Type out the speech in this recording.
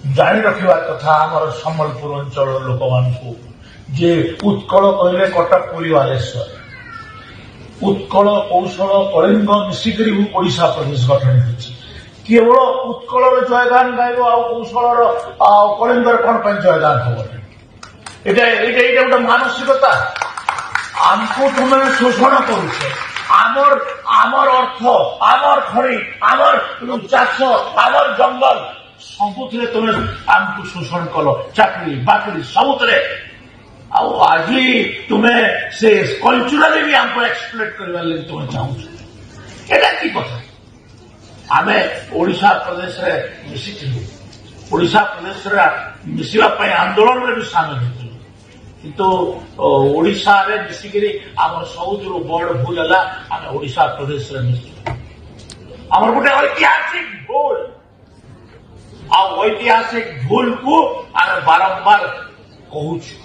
जानी रखा कथा आमर सम्बलपुर अंचल लोक मान जे उत्कल कहले कटक पुरी बालेश्वर उत्कल कौशल कलिंग मिसिक ओडिशा प्रदेश गठन होती केवल उत्कल जयगान गायब कौशल कलिंगर कौन जयगान हम गोटे मानसिकता आमको तुम शोषण करुच आमर अर्थ आमर खनि आमर चाष आमर जंगल सबुथे तुम आमको शोषण कल चाकरी बाकरी सबुथे आज तुम्हें से कल्चराली भी हमको एक्सप्लोट करने लगे तुम्हें चाहूँ एटा की कथा आम ओडिशा प्रदेश रे मिसिथिलु ओडिशा प्रदेश रे मिसिबा पय आंदोलन में भी शामिल होइथिलु किंतु ओडिशा रे मिसिकरी हमर सबुठु बड़ भूल हला आम ओडिशा प्रदेश रे मिसिलु हमर गोटे ऐतिहासिक भूल आ ऐतिहासिक भूल को आम बारंबार कहूछु